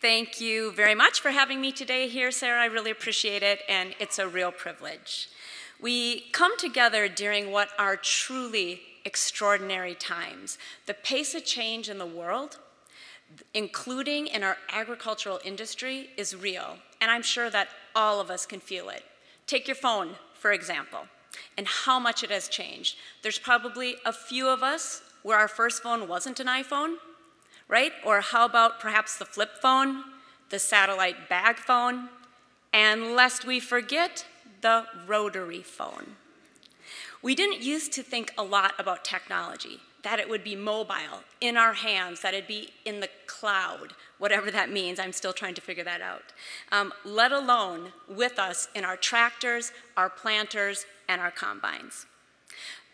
Thank you very much for having me today here, Sarah. I really appreciate it, and it's a real privilege. We come together during what are truly extraordinary times. The pace of change in the world, including in our agricultural industry, is real, and I'm sure that all of us can feel it. Take your phone, for example, and how much it has changed. There's probably a few of us where our first phone wasn't an iPhone, right? Or how about perhaps the flip phone, the satellite bag phone, and lest we forget, the rotary phone. We didn't used to think a lot about technology, that it would be mobile, in our hands, that it'd be in the cloud, whatever that means. I'm still trying to figure that out. Let alone with us in our tractors, our planters, and our combines.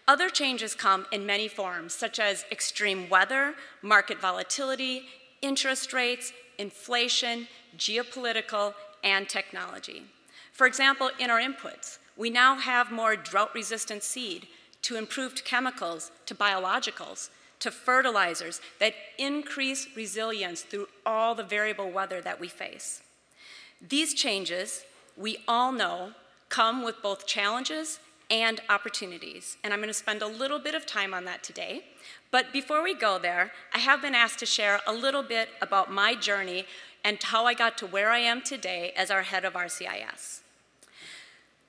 Other changes come in many forms, such as extreme weather, market volatility, interest rates, inflation, geopolitical, and technology. For example, in our inputs, we now have more drought-resistant seed, to improved chemicals, to biologicals, to fertilizers that increase resilience through all the variable weather that we face. These changes, we all know, come with both challenges and opportunities, and I'm going to spend a little bit of time on that today. But before we go there, I have been asked to share a little bit about my journey and how I got to where I am today as our head of RCIS.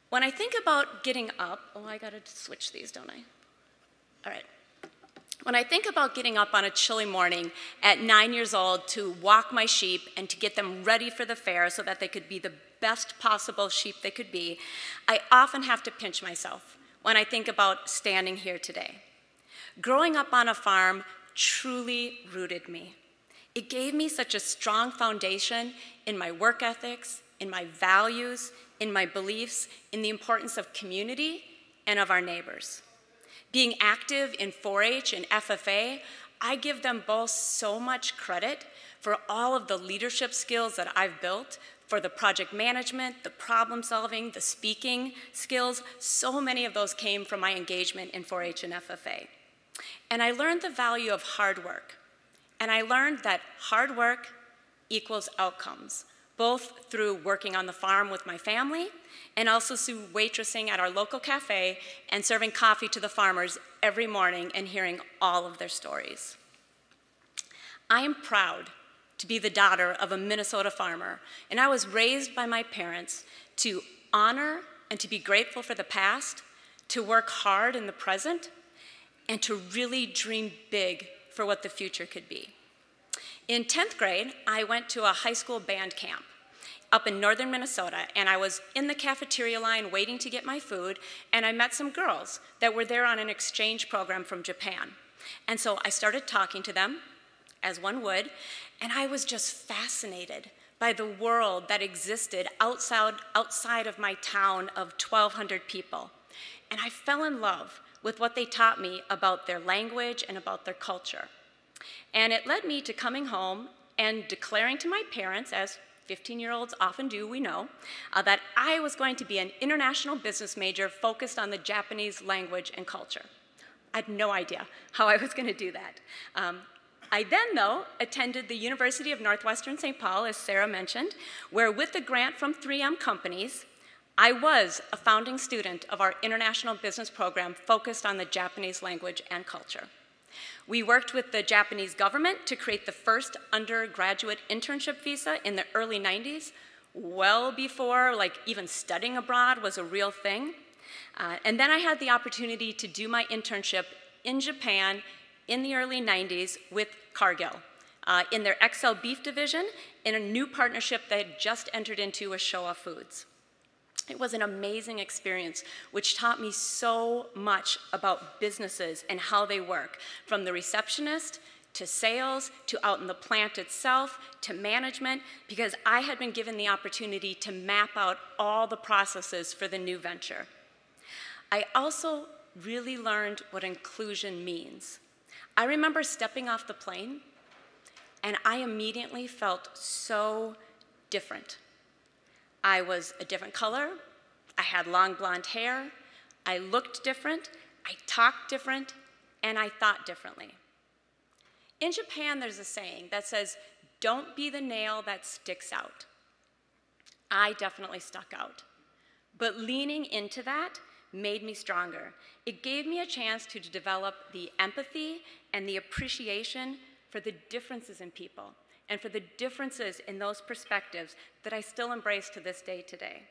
When I think about getting up, oh, I got to switch these, don't I? All right. When I think about getting up on a chilly morning at 9 years old to walk my sheep and to get them ready for the fair so that they could be the best possible sheep they could be, I often have to pinch myself when I think about standing here today. Growing up on a farm truly rooted me. It gave me such a strong foundation in my work ethics, in my values, in my beliefs, in the importance of community and of our neighbors. Being active in 4-H and FFA, I give them both so much credit for all of the leadership skills that I've built, for the project management, the problem solving, the speaking skills. So many of those came from my engagement in 4-H and FFA. And I learned the value of hard work. And I learned that hard work equals outcomes, both through working on the farm with my family and also through waitressing at our local cafe and serving coffee to the farmers every morning and hearing all of their stories. I am proud to be the daughter of a Minnesota farmer, and I was raised by my parents to honor and to be grateful for the past, to work hard in the present, and to really dream big for what the future could be. In 10th grade, I went to a high school band camp up in northern Minnesota, and I was in the cafeteria line waiting to get my food, and I met some girls that were there on an exchange program from Japan. And so I started talking to them, as one would, and I was just fascinated by the world that existed outside of my town of 1,200 people. And I fell in love with what they taught me about their language and about their culture. And it led me to coming home and declaring to my parents, as 15-year-olds often do, we know, that I was going to be an international business major focused on the Japanese language and culture. I had no idea how I was going to do that. I then, though, attended the University of Northwestern St. Paul, as Sarah mentioned, where with the grant from 3M companies, I was a founding student of our international business program focused on the Japanese language and culture. We worked with the Japanese government to create the first undergraduate internship visa in the early 90s, well before even studying abroad was a real thing. And then I had the opportunity to do my internship in Japan in the early 90s with Cargill in their XL beef division in a new partnership they had just entered into with Showa Foods. It was an amazing experience, which taught me so much about businesses and how they work, from the receptionist to sales to out in the plant itself to management, because I had been given the opportunity to map out all the processes for the new venture. I also really learned what inclusion means. I remember stepping off the plane, and I immediately felt so different. I was a different color, I had long blonde hair, I looked different, I talked different, and I thought differently. In Japan, there's a saying that says, don't be the nail that sticks out. I definitely stuck out. But leaning into that made me stronger. It gave me a chance to develop the empathy and the appreciation for the differences in people and for the differences in those perspectives that I still embrace to this day today.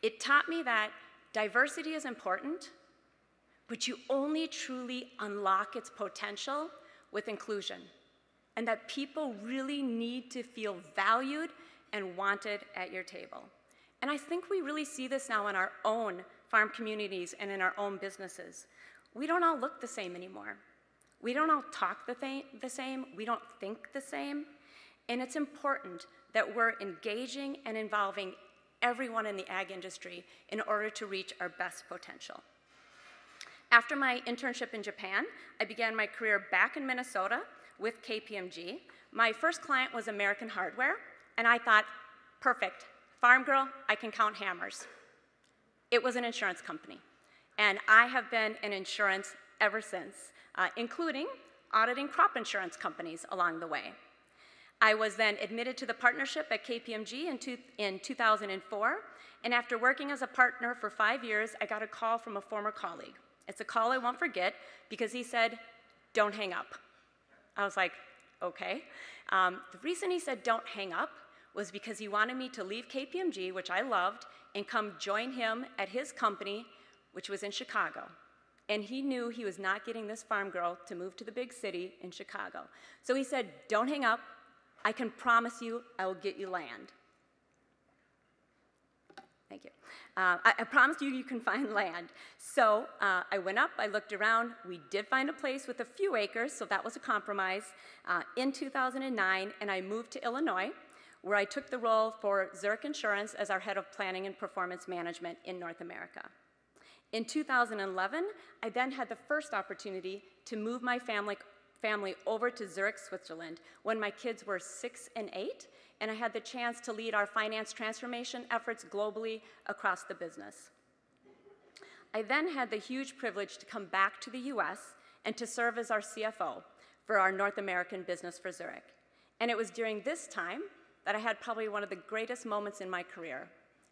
It taught me that diversity is important, but you only truly unlock its potential with inclusion, and that people really need to feel valued and wanted at your table. And I think we really see this now in our own farm communities and in our own businesses. We don't all look the same anymore. We don't all talk the same. We don't think the same. And it's important that we're engaging and involving everyone in the ag industry in order to reach our best potential. After my internship in Japan, I began my career back in Minnesota with KPMG. My first client was American Hardware, and I thought, perfect, farm girl, I can count hammers. It was an insurance company, and I have been in insurance ever since, including auditing crop insurance companies along the way. I was then admitted to the partnership at KPMG in 2004, and after working as a partner for 5 years, I got a call from a former colleague. It's a call I won't forget because he said, "Don't hang up." I was like, okay. The reason he said don't hang up was because he wanted me to leave KPMG, which I loved, and come join him at his company, which was in Chicago. And he knew he was not getting this farm girl to move to the big city in Chicago. So he said, don't hang up. I can promise you I will get you land. Thank you. I promised you can find land. So I went up, I looked around. We did find a place with a few acres, so that was a compromise in 2009, and I moved to Illinois, where I took the role for Zurich Insurance as our head of planning and performance management in North America. In 2011, I then had the first opportunity to move my family over to Zurich, Switzerland, when my kids were 6 and 8, and I had the chance to lead our finance transformation efforts globally across the business. I then had the huge privilege to come back to the US and to serve as our CFO for our North American business for Zurich. And it was during this time that I had probably one of the greatest moments in my career,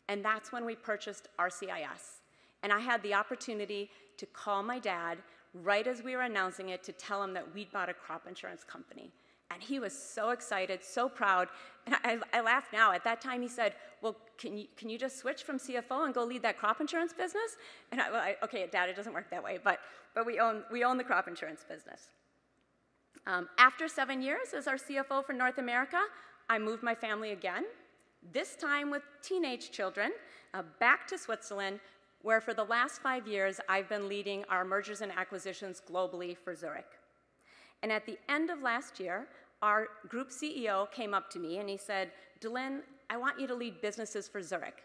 and that's when we purchased RCIS. And I had the opportunity to call my dad right as we were announcing it to tell him that we'd bought a crop insurance company. And he was so excited, so proud. And I laugh now. At that time, he said, well, can you just switch from CFO and go lead that crop insurance business? And okay, Dad, it doesn't work that way, but we own the crop insurance business. After 7 years as our CFO for North America, I moved my family again, this time with teenage children, back to Switzerland, where for the last 5 years, I've been leading our mergers and acquisitions globally for Zurich. And at the end of last year, our group CEO came up to me and he said, Dalynn, I want you to lead businesses for Zurich.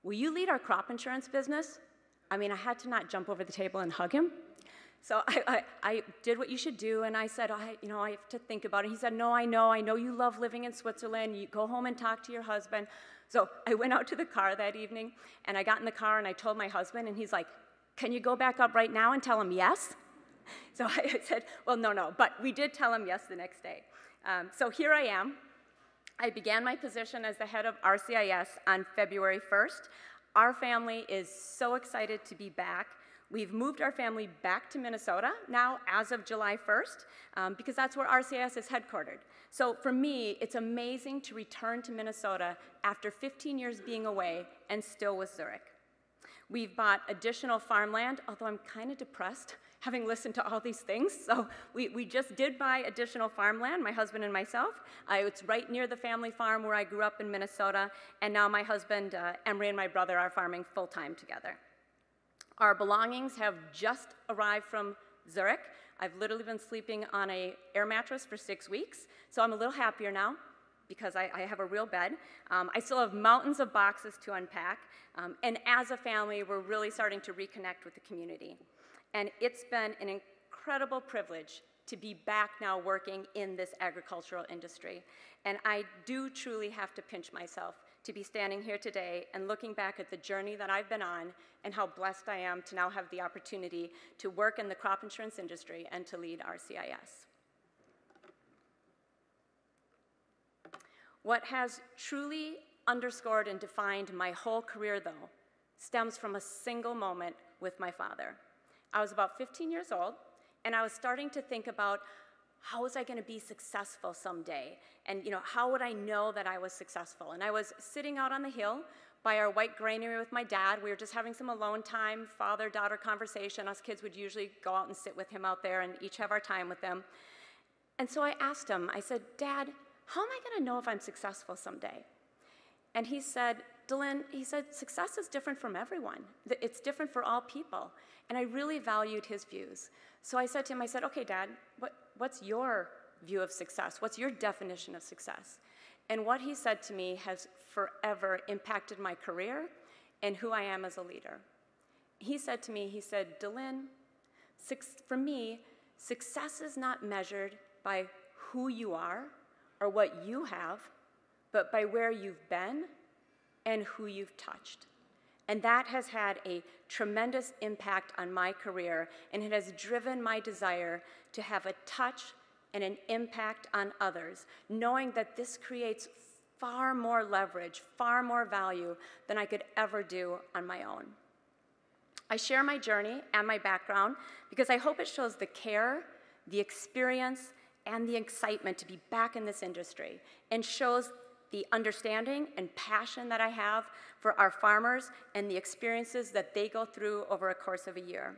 Will you lead our crop insurance business? I mean, I had to not jump over the table and hug him. So I did what you should do, and I said, I have to think about it. He said, no, I know you love living in Switzerland. You go home and talk to your husband. So I went out to the car that evening, and I got in the car, and I told my husband, and he's like, can you go back up right now and tell him yes? So I said, well, no, but we did tell him yes the next day. So here I am. I began my position as the head of RCIS on February 1st. Our family is so excited to be back. We've moved our family back to Minnesota now as of July 1st because that's where RCIS is headquartered. So for me, it's amazing to return to Minnesota after 15 years being away and still with Zurich. We've bought additional farmland, although I'm kind of depressed having listened to all these things. So we just did buy additional farmland, my husband and myself. It's right near the family farm where I grew up in Minnesota, and now my husband, Emery, and my brother are farming full-time together. Our belongings have just arrived from Zurich. I've literally been sleeping on an air mattress for 6 weeks, so I'm a little happier now because I have a real bed. I still have mountains of boxes to unpack, and as a family, we're really starting to reconnect with the community. And it's been an incredible privilege to be back now working in this agricultural industry. And I do truly have to pinch myself to be standing here today and looking back at the journey that I've been on and how blessed I am to now have the opportunity to work in the crop insurance industry and to lead RCIS. What has truly underscored and defined my whole career, though, stems from a single moment with my father. I was about 15 years old, and I was starting to think about how was I going to be successful someday? And how would I know that I was successful? And I was sitting out on the hill by our white granary with my dad. We were just having some alone time, father-daughter conversation. Us kids would usually go out and sit with him out there and each have our time with him. And so I asked him, I said, Dad, how am I going to know if I'm successful someday? And he said, Dalynn, he said, success is different from everyone. It's different for all people. And I really valued his views. So I said to him, I said, okay, Dad, what's your view of success? What's your definition of success? And what he said to me has forever impacted my career and who I am as a leader. He said to me, he said, Dalynn, for me, success is not measured by who you are or what you have, but by where you've been and who you've touched. And that has had a tremendous impact on my career, and it has driven my desire to have a touch and an impact on others, knowing that this creates far more leverage, far more value than I could ever do on my own. I share my journey and my background because I hope it shows the care, the experience, and the excitement to be back in this industry, and shows the understanding and passion that I have for our farmers and the experiences that they go through over a course of a year.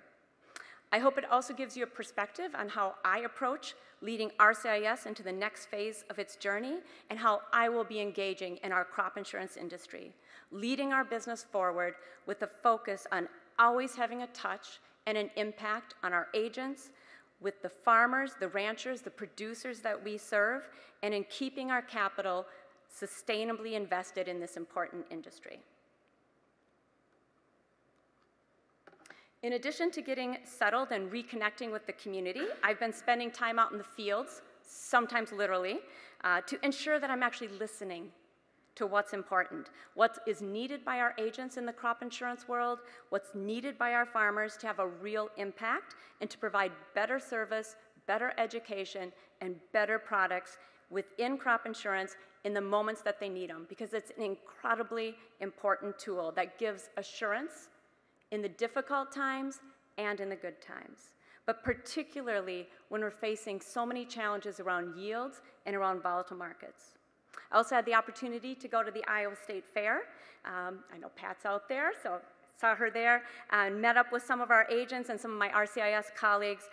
I hope it also gives you a perspective on how I approach leading RCIS into the next phase of its journey and how I will be engaging in our crop insurance industry, leading our business forward with a focus on always having a touch and an impact on our agents, with the farmers, the ranchers, the producers that we serve, and in keeping our capital sustainably invested in this important industry. In addition to getting settled and reconnecting with the community, I've been spending time out in the fields, sometimes literally, to ensure that I'm actually listening to what's important, what is needed by our agents in the crop insurance world, what's needed by our farmers to have a real impact, and to provide better service, better education, and better products within crop insurance in the moments that they need them, because it's an incredibly important tool that gives assurance in the difficult times and in the good times, but particularly when we're facing so many challenges around yields and around volatile markets. I also had the opportunity to go to the Iowa State Fair. I know Pat's out there, so saw her there, and met up with some of our agents and some of my RCIS colleagues.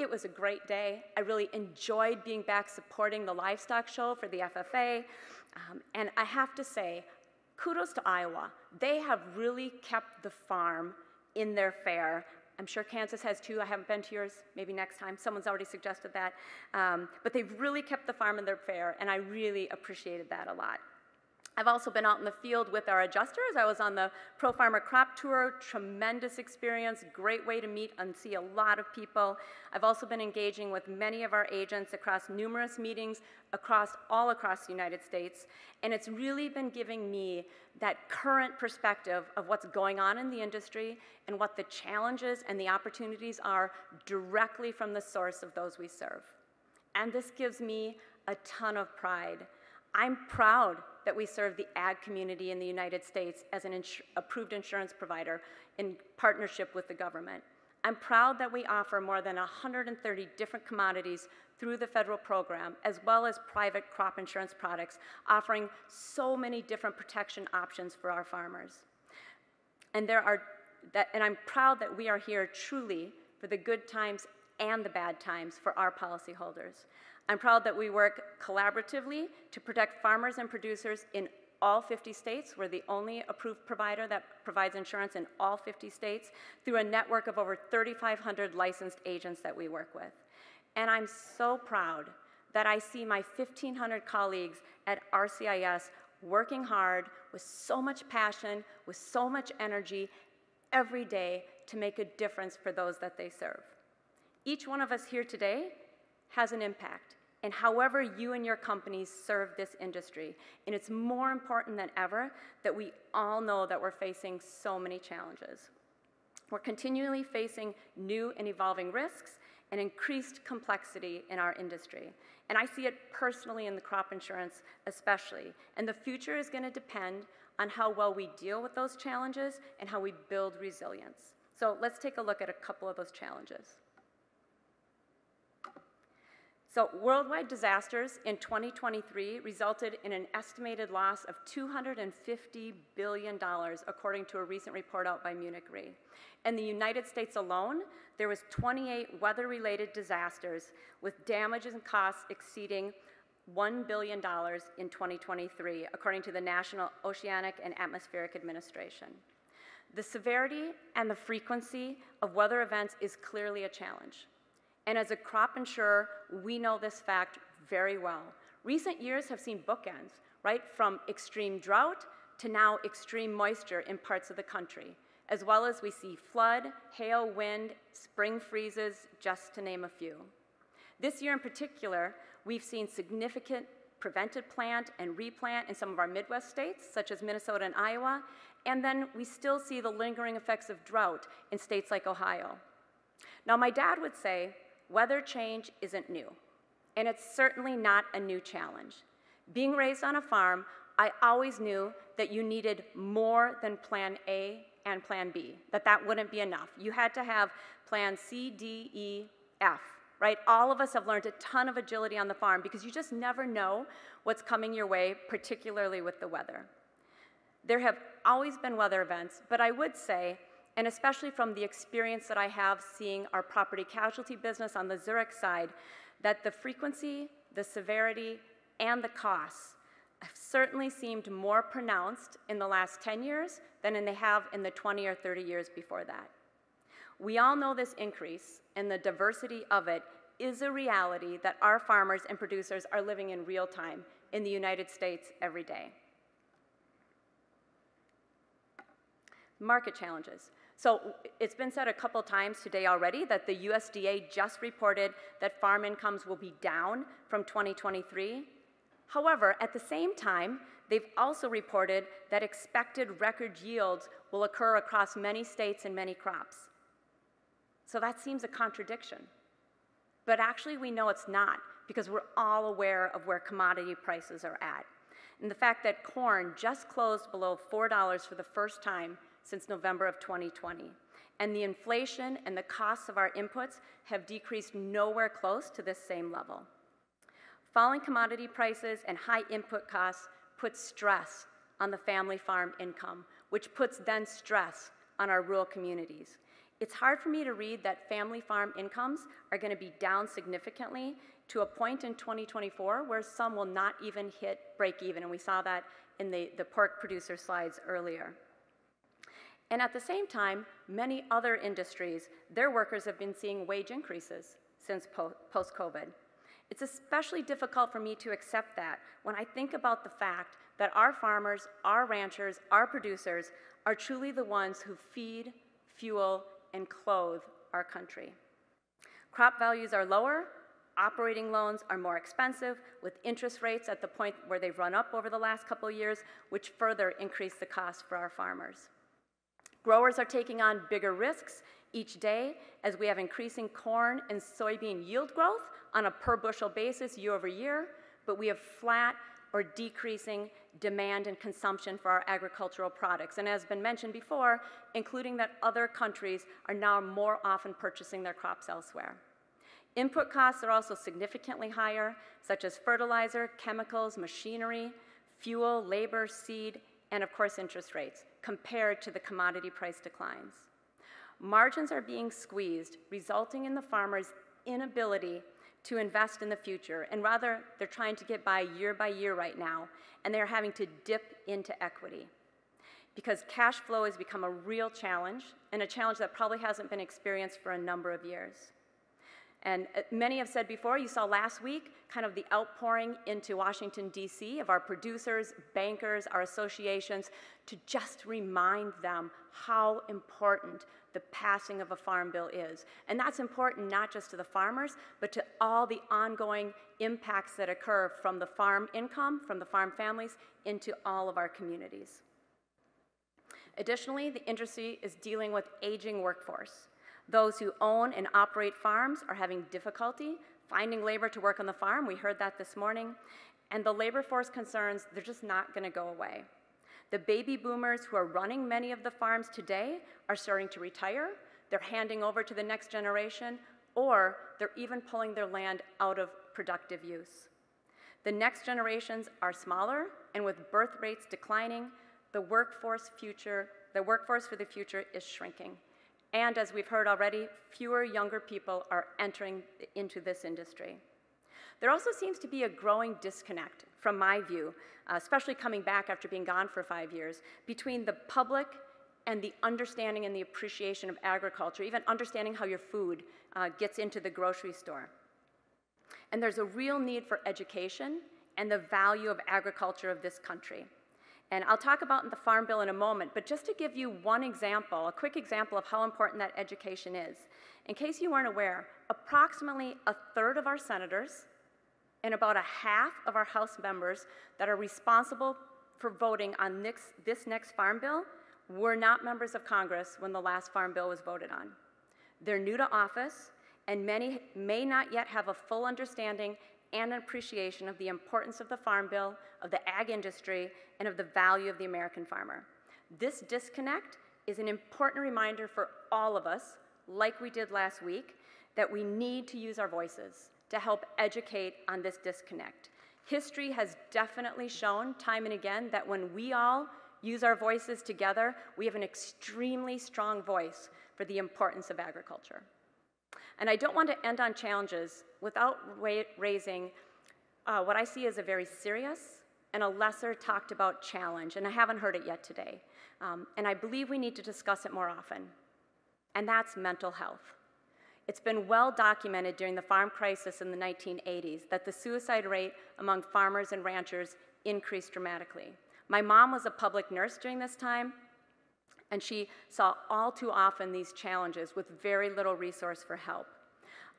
It was a great day. I really enjoyed being back supporting the livestock show for the FFA. And I have to say, kudos to Iowa. They have really kept the farm in their fair. I'm sure Kansas has too. I haven't been to yours. Maybe next time. Someone's already suggested that. But they've really kept the farm in their fair, and I really appreciated that a lot. I've also been out in the field with our adjusters. I was on the Pro Farmer Crop Tour, tremendous experience, great way to meet and see a lot of people. I've also been engaging with many of our agents across numerous meetings all across the United States, and it's really been giving me that current perspective of what's going on in the industry and what the challenges and the opportunities are directly from the source of those we serve. And this gives me a ton of pride. I'm proud that we serve the ag community in the United States as an approved insurance provider in partnership with the government. I'm proud that we offer more than 130 different commodities through the federal program, as well as private crop insurance products, offering so many different protection options for our farmers. And I'm proud that we are here truly for the good times and the bad times for our policyholders. I'm proud that we work collaboratively to protect farmers and producers in all 50 states. We're the only approved provider that provides insurance in all 50 states through a network of over 3,500 licensed agents that we work with. And I'm so proud that I see my 1,500 colleagues at RCIS working hard with so much passion, with so much energy every day to make a difference for those that they serve. Each one of us here today has an impact, and however you and your companies serve this industry. And it's more important than ever that we all know that we're facing so many challenges. We're continually facing new and evolving risks, and increased complexity in our industry. And I see it personally in the crop insurance especially. And the future is going to depend on how well we deal with those challenges and how we build resilience. So let's take a look at a couple of those challenges. So worldwide disasters in 2023 resulted in an estimated loss of $250 billion, according to a recent report out by Munich Re. In the United States alone, there was 28 weather-related disasters with damages and costs exceeding $1 billion in 2023, according to the National Oceanic and Atmospheric Administration. The severity and the frequency of weather events is clearly a challenge. And as a crop insurer, we know this fact very well. Recent years have seen bookends, right? From extreme drought to now extreme moisture in parts of the country, as well as we see flood, hail, wind, spring freezes, just to name a few. This year in particular, we've seen significant prevented plant and replant in some of our Midwest states, such as Minnesota and Iowa, and then we still see the lingering effects of drought in states like Ohio. Now, my dad would say, weather change isn't new, and it's certainly not a new challenge. Being raised on a farm, I always knew that you needed more than plan A and plan B, that wouldn't be enough. You had to have plan C, D, E, F, right? All of us have learned a ton of agility on the farm because you just never know what's coming your way, particularly with the weather. There have always been weather events, but I would say, and especially from the experience that I have seeing our property casualty business on the Zurich side, that the frequency, the severity, and the costs have certainly seemed more pronounced in the last 10 years than they have in the 20 or 30 years before that. We all know this increase, and the diversity of it is a reality that our farmers and producers are living in real time in the United States every day. Market challenges. So it's been said a couple times today already that the USDA just reported that farm incomes will be down from 2023. However, at the same time, they've also reported that expected record yields will occur across many states and many crops. So that seems a contradiction. But actually we know it's not, because we're all aware of where commodity prices are at. And the fact that corn just closed below $4 for the first time since November of 2020. And the inflation and the costs of our inputs have decreased nowhere close to this same level. Falling commodity prices and high input costs put stress on the family farm income, which puts then stress on our rural communities. It's hard for me to read that family farm incomes are going to be down significantly to a point in 2024 where some will not even hit break even, and we saw that in the pork producer slides earlier. And at the same time, many other industries, their workers have been seeing wage increases since post-COVID. It's especially difficult for me to accept that when I think about the fact that our farmers, our ranchers, our producers are truly the ones who feed, fuel, and clothe our country. Crop values are lower, operating loans are more expensive, with interest rates at the point where they've run up over the last couple of years, which further increase the cost for our farmers. Growers are taking on bigger risks each day as we have increasing corn and soybean yield growth on a per bushel basis year over year, but we have flat or decreasing demand and consumption for our agricultural products. And as has been mentioned before, including that other countries are now more often purchasing their crops elsewhere. Input costs are also significantly higher, such as fertilizer, chemicals, machinery, fuel, labor, seed, and of course interest rates, compared to the commodity price declines. Margins are being squeezed, resulting in the farmers' inability to invest in the future, and rather they're trying to get by year right now, and they're having to dip into equity. Because cash flow has become a real challenge, and a challenge that probably hasn't been experienced for a number of years. And many have said before, you saw last week kind of the outpouring into Washington, D.C. of our producers, bankers, our associations, to just remind them how important the passing of a farm bill is. And that's important not just to the farmers, but to all the ongoing impacts that occur from the farm income, from the farm families, into all of our communities. Additionally, the industry is dealing with aging workforce. Those who own and operate farms are having difficulty finding labor to work on the farm. We heard that this morning. And the labor force concerns, they're just not going to go away. The baby boomers who are running many of the farms today are starting to retire. They're handing over to the next generation, or they're even pulling their land out of productive use. The next generations are smaller, and with birth rates declining, the workforce for the future is shrinking. And as we've heard already, fewer younger people are entering into this industry. There also seems to be a growing disconnect, from my view, especially coming back after being gone for 5 years, between the public and the understanding and the appreciation of agriculture, even understanding how your food gets into the grocery store. And there's a real need for education and the value of agriculture of this country. And I'll talk about the Farm Bill in a moment, but just to give you one example, a quick example of how important that education is. In case you weren't aware, approximately 1/3 of our senators and about 1/2 of our House members that are responsible for voting on this next Farm Bill were not members of Congress when the last Farm Bill was voted on. They're new to office, and many may not yet have a full understanding and appreciation of the importance of the Farm Bill, of the ag industry, and of the value of the American farmer. This disconnect is an important reminder for all of us, like we did last week, that we need to use our voices to help educate on this disconnect. History has definitely shown time and again that when we all use our voices together, we have an extremely strong voice for the importance of agriculture. And I don't want to end on challenges without raising what I see as a very serious and a lesser talked about challenge, and I haven't heard it yet today. And I believe we need to discuss it more often, and that's mental health. It's been well documented during the farm crisis in the 1980s that the suicide rate among farmers and ranchers increased dramatically. My mom was a public nurse during this time, and she saw all too often these challenges with very little resource for help.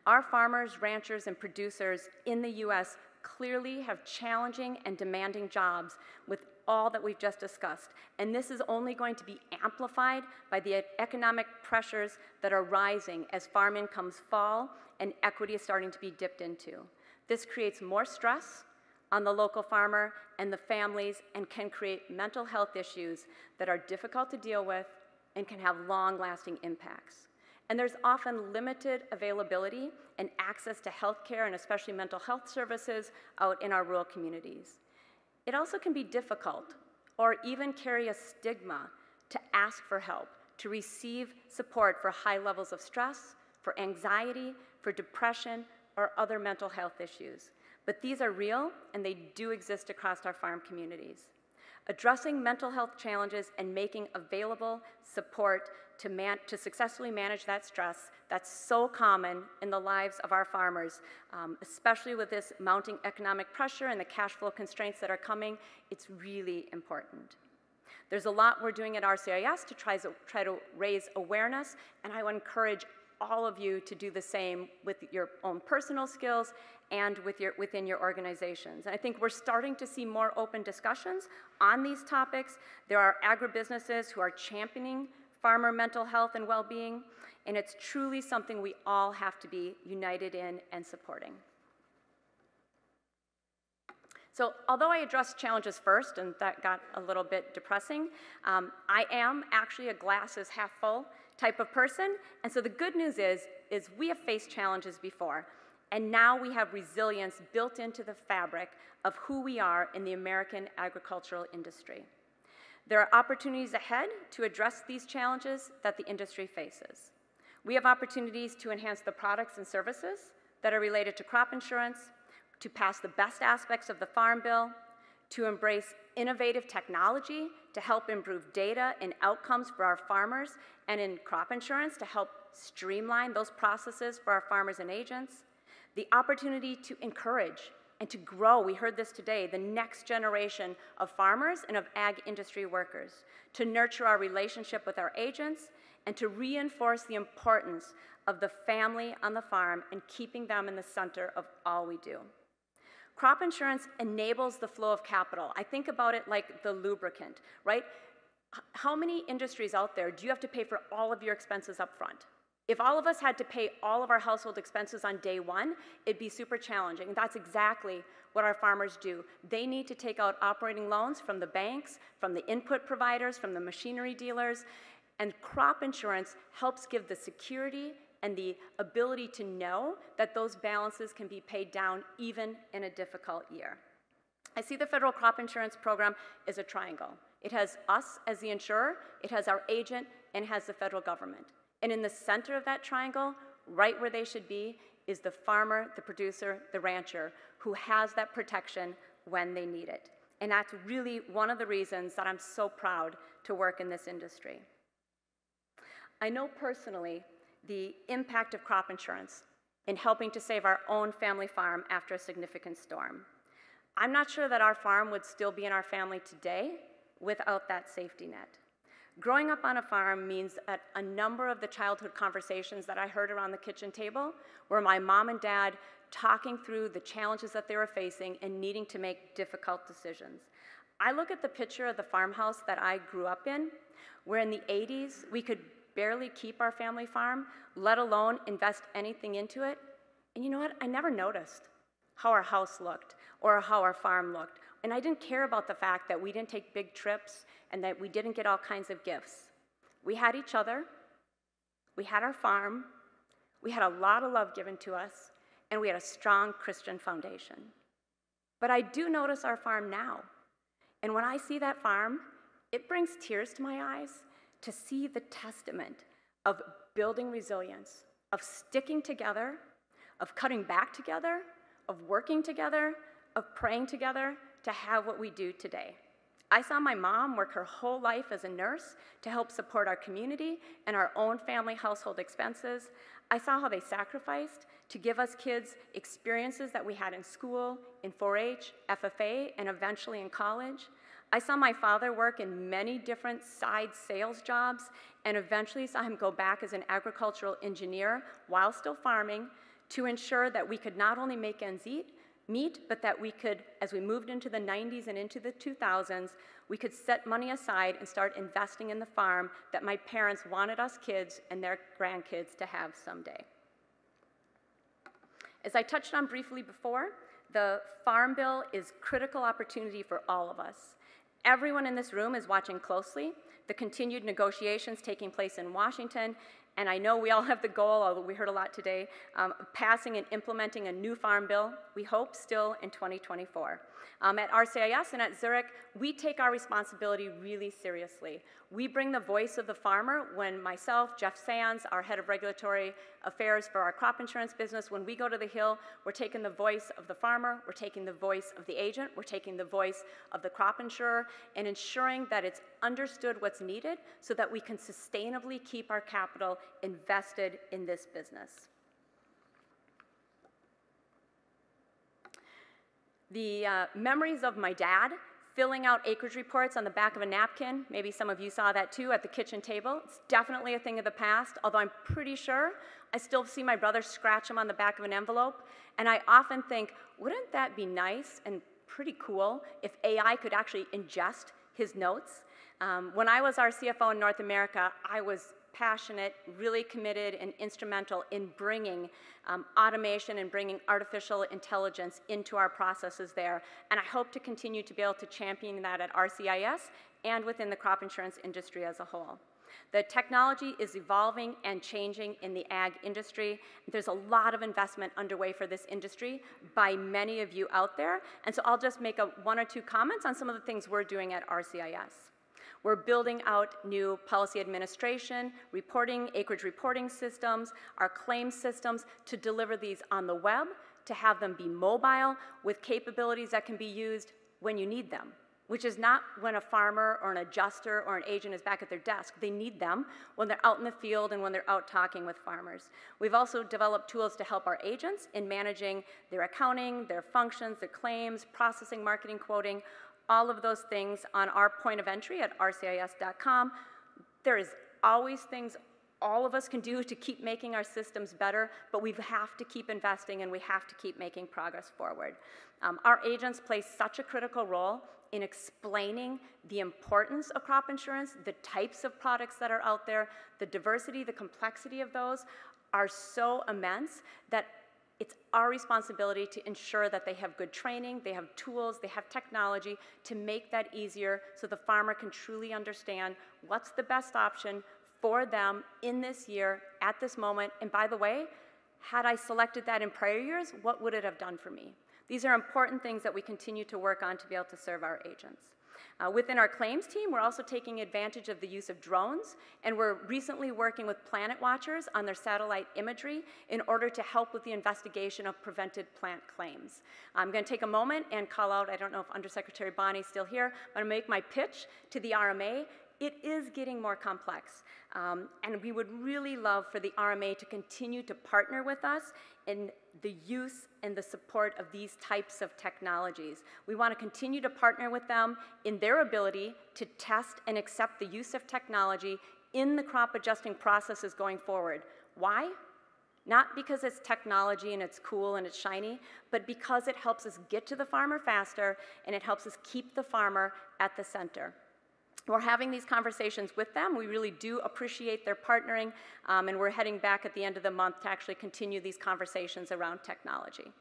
Our farmers, ranchers, and producers in the US clearly have challenging and demanding jobs with all that we've just discussed, and this is only going to be amplified by the economic pressures that are rising as farm incomes fall and equity is starting to be dipped into. This creates more stress on the local farmer and the families and can create mental health issues that are difficult to deal with and can have long-lasting impacts. And there's often limited availability and access to health care and especially mental health services out in our rural communities. It also can be difficult or even carry a stigma to ask for help, to receive support for high levels of stress, for anxiety, for depression, or other mental health issues. But these are real, and they do exist across our farm communities. Addressing mental health challenges and making available support to successfully manage that stress that's so common in the lives of our farmers, especially with this mounting economic pressure and the cash flow constraints that are coming, it's really important. There's a lot we're doing at RCIS to try to raise awareness, and I would encourage all of you to do the same with your own personal skills and within your organizations. And I think we're starting to see more open discussions on these topics. There are agribusinesses who are championing farmer mental health and well-being, and it's truly something we all have to be united in and supporting. So although I addressed challenges first, and that got a little bit depressing, I am actually a glass is half full type of person, and so the good news is we have faced challenges before, and now we have resilience built into the fabric of who we are in the American agricultural industry. There are opportunities ahead to address these challenges that the industry faces. We have opportunities to enhance the products and services that are related to crop insurance, to pass the best aspects of the Farm Bill, to embrace innovative technology to help improve data and outcomes for our farmers, and in crop insurance to help streamline those processes for our farmers and agents, the opportunity to encourage and to grow, we heard this today, the next generation of farmers and of ag industry workers, to nurture our relationship with our agents, and to reinforce the importance of the family on the farm and keeping them in the center of all we do. Crop insurance enables the flow of capital. I think about it like the lubricant, right? How many industries out there do you have to pay for all of your expenses up front? If all of us had to pay all of our household expenses on day one, it'd be super challenging. That's exactly what our farmers do. They need to take out operating loans from the banks, from the input providers, from the machinery dealers, and crop insurance helps give the security and the ability to know that those balances can be paid down even in a difficult year. I see the federal crop insurance program as a triangle. It has us as the insurer, it has our agent, and it has the federal government. And in the center of that triangle, right where they should be, is the farmer, the producer, the rancher, who has that protection when they need it. And that's really one of the reasons that I'm so proud to work in this industry. I know personally the impact of crop insurance in helping to save our own family farm after a significant storm. I'm not sure that our farm would still be in our family today without that safety net. Growing up on a farm means that a number of the childhood conversations that I heard around the kitchen table were my mom and dad talking through the challenges that they were facing and needing to make difficult decisions. I look at the picture of the farmhouse that I grew up in, where in the 80s we could barely keep our family farm, let alone invest anything into it. And you know what? I never noticed how our house looked or how our farm looked. And I didn't care about the fact that we didn't take big trips and that we didn't get all kinds of gifts. We had each other, we had our farm, we had a lot of love given to us, and we had a strong Christian foundation. But I do notice our farm now. And when I see that farm, it brings tears to my eyes to see the testament of building resilience, of sticking together, of cutting back together, of working together, of praying together to have what we do today. I saw my mom work her whole life as a nurse to help support our community and our own family household expenses. I saw how they sacrificed to give us kids experiences that we had in school, in 4-H, FFA, and eventually in college. I saw my father work in many different side sales jobs and eventually saw him go back as an agricultural engineer while still farming to ensure that we could not only make ends meet, but that we could, as we moved into the 90s and into the 2000s, we could set money aside and start investing in the farm that my parents wanted us kids and their grandkids to have someday. As I touched on briefly before, the Farm Bill is a critical opportunity for all of us. Everyone in this room is watching closely the continued negotiations taking place in Washington, and I know we all have the goal, although we heard a lot today, of passing and implementing a new farm bill, we hope still in 2024. At RCIS and at Zurich, we take our responsibility really seriously. We bring the voice of the farmer when myself, Jeff Sands, our head of regulatory affairs for our crop insurance business, when we go to the Hill, we're taking the voice of the farmer, we're taking the voice of the agent, we're taking the voice of the crop insurer, and ensuring that it's understood what's needed so that we can sustainably keep our capital invested in this business. The memories of my dad filling out acreage reports on the back of a napkin, maybe some of you saw that too at the kitchen table. It's definitely a thing of the past, although I'm pretty sure I still see my brother scratch them on the back of an envelope. And I often think, wouldn't that be nice and pretty cool if AI could actually ingest his notes? When I was our CFO in North America, I was passionate, really committed, and instrumental in bringing automation and bringing artificial intelligence into our processes there. And I hope to continue to be able to champion that at RCIS and within the crop insurance industry as a whole. The technology is evolving and changing in the ag industry. There's a lot of investment underway for this industry by many of you out there. And so I'll just make one or two comments on some of the things we're doing at RCIS. We're building out new policy administration, reporting, acreage reporting systems, our claims systems to deliver these on the web, to have them be mobile with capabilities that can be used when you need them, which is not when a farmer or an adjuster or an agent is back at their desk. They need them when they're out in the field and when they're out talking with farmers. We've also developed tools to help our agents in managing their accounting, their functions, their claims, processing, marketing, quoting, all of those things on our point of entry at rcis.com. There is always things all of us can do to keep making our systems better, but we have to keep investing and we have to keep making progress forward. Our agents play such a critical role in explaining the importance of crop insurance, the types of products that are out there, the diversity, the complexity of those are so immense that it's our responsibility to ensure that they have good training, they have tools, they have technology to make that easier so the farmer can truly understand what's the best option for them in this year, at this moment. And by the way, had I selected that in prior years, what would it have done for me? These are important things that we continue to work on to be able to serve our agents. Within our claims team, we're also taking advantage of the use of drones, and we're recently working with Planet Watchers on their satellite imagery in order to help with the investigation of prevented plant claims. I'm going to take a moment and call out, I don't know if Undersecretary Bonnie's still here, but I'm going to make my pitch to the RMA. It is getting more complex, and we would really love for the RMA to continue to partner with us in the use and the support of these types of technologies. We want to continue to partner with them in their ability to test and accept the use of technology in the crop adjusting processes going forward. Why? Not because it's technology and it's cool and it's shiny, but because it helps us get to the farmer faster and it helps us keep the farmer at the center. We're having these conversations with them. We really do appreciate their partnering, and we're heading back at the end of the month to actually continue these conversations around technology.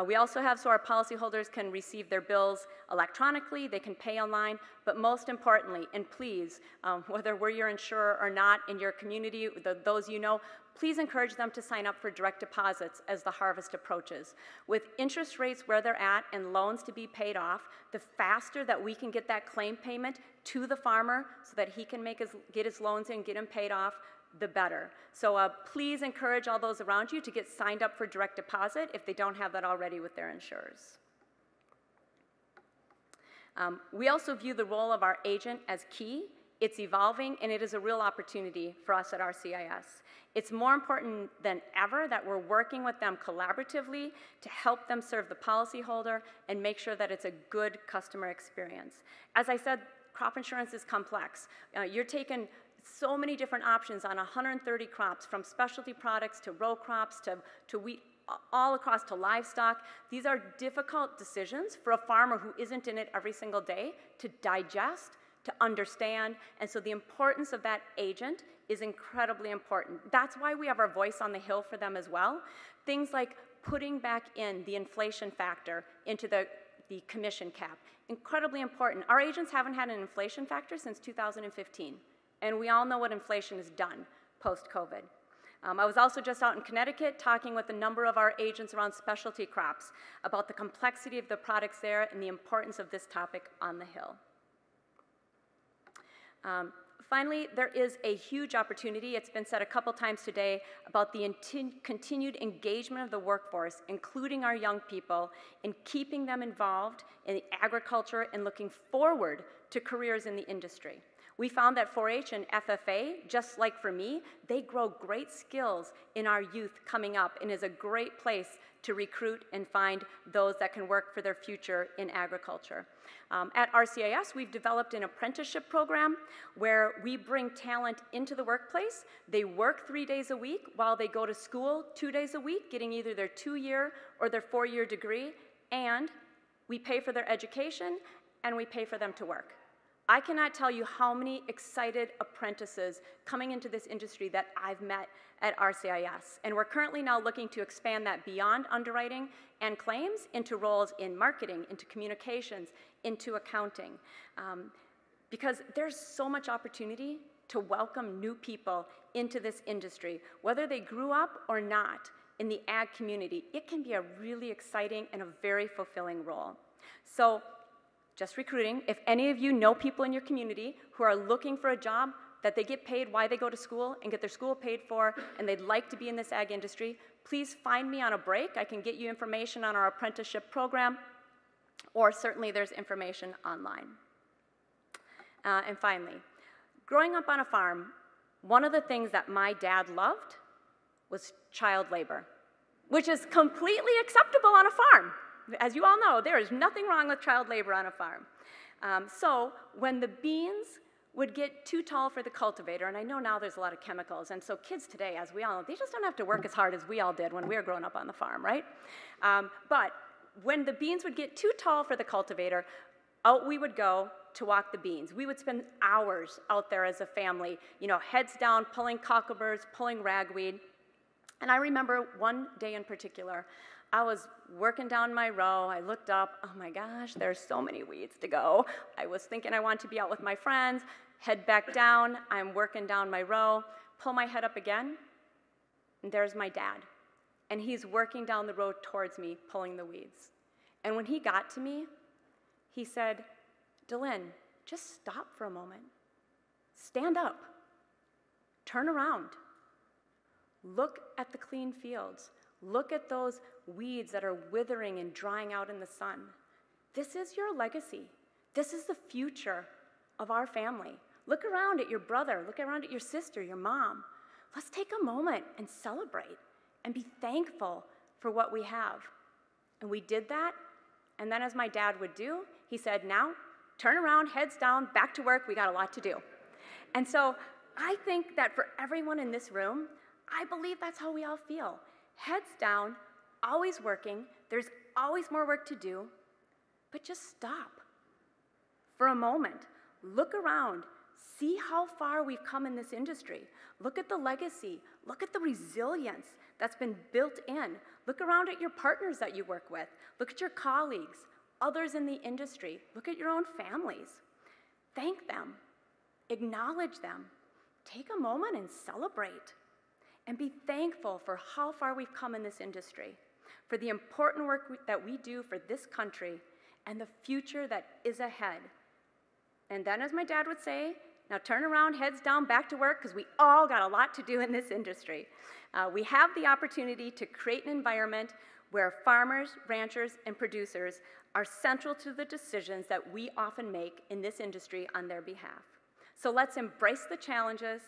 We also have so our policyholders can receive their bills electronically, they can pay online, but most importantly, and please, whether we're your insurer or not in your community, those you know, please encourage them to sign up for direct deposits as the harvest approaches. With interest rates where they're at and loans to be paid off, the faster that we can get that claim payment to the farmer so that he can get his loans in, get them paid off, the better. So please encourage all those around you to get signed up for direct deposit if they don't have that already with their insurers. We also view the role of our agent as key. It's evolving, and it is a real opportunity for us at RCIS. It's more important than ever that we're working with them collaboratively to help them serve the policyholder and make sure that it's a good customer experience. As I said, crop insurance is complex. You're taking so many different options on 130 crops, from specialty products to row crops to wheat, all across to livestock. These are difficult decisions for a farmer who isn't in it every single day to digest, to understand, and so the importance of that agent is incredibly important. That's why we have our voice on the Hill for them as well. Things like putting back in the inflation factor into the commission cap, incredibly important. Our agents haven't had an inflation factor since 2015, and we all know what inflation has done post-COVID. I was also just out in Connecticut talking with a number of our agents around specialty crops about the complexity of the products there and the importance of this topic on the Hill. Finally, there is a huge opportunity, it's been said a couple times today, about the continued engagement of the workforce, including our young people, in keeping them involved in agriculture and looking forward to careers in the industry. We found that 4-H and FFA, just like for me, they grow great skills in our youth coming up and is a great place to recruit and find those that can work for their future in agriculture. At RCIS, we've developed an apprenticeship program where we bring talent into the workplace. They work 3 days a week while they go to school 2 days a week, getting either their 2-year or their 4-year degree, and we pay for their education and we pay for them to work. I cannot tell you how many excited apprentices coming into this industry that I've met at RCIS. And we're currently now looking to expand that beyond underwriting and claims into roles in marketing, into communications, into accounting. Because there's so much opportunity to welcome new people into this industry. Whether they grew up or not in the ag community, it can be a really exciting and a very fulfilling role. So, just recruiting, if any of you know people in your community who are looking for a job that they get paid while they go to school and get their school paid for and they'd like to be in this ag industry, please find me on a break. I can get you information on our apprenticeship program, or certainly there's information online. And finally, growing up on a farm, one of the things that my dad loved was child labor, which is completely acceptable on a farm. As you all know, there is nothing wrong with child labor on a farm. So when the beans would get too tall for the cultivator, and I know now there's a lot of chemicals, and so kids today, as we all know, they just don't have to work as hard as we all did when we were growing up on the farm, right? But when the beans would get too tall for the cultivator, out we would go to walk the beans. We would spend hours out there as a family, heads down, pulling cockleburs, pulling ragweed. And I remember one day in particular, I was working down my row. I looked up, oh my gosh, there's so many weeds to go. I was thinking I wanted to be out with my friends, head back down, I'm working down my row, pull my head up again, and there's my dad. And he's working down the road towards me, pulling the weeds. And when he got to me, he said, Dalynn, just stop for a moment. Stand up. Turn around. Look at the clean fields. Look at those weeds that are withering and drying out in the sun. This is your legacy. This is the future of our family. Look around at your brother. Look around at your sister, your mom. Let's take a moment and celebrate and be thankful for what we have. And we did that, and then as my dad would do, he said, now, turn around, heads down, back to work, we got a lot to do. And so I think that for everyone in this room, I believe that's how we all feel. Heads down, always working, there's always more work to do, but just stop for a moment. Look around, see how far we've come in this industry. Look at the legacy, look at the resilience that's been built in. Look around at your partners that you work with. Look at your colleagues, others in the industry. Look at your own families. Thank them, acknowledge them. Take a moment and celebrate. And be thankful for how far we've come in this industry, for the important work that we do for this country and the future that is ahead. And then, as my dad would say, now turn around, heads down, back to work, because we all got a lot to do in this industry. We have the opportunity to create an environment where farmers, ranchers, and producers are central to the decisions that we often make in this industry on their behalf. So let's embrace the challenges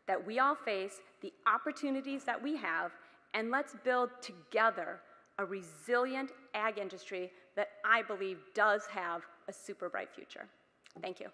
that we all face, the opportunities that we have, and let's build together a resilient ag industry that I believe does have a super bright future. Thank you.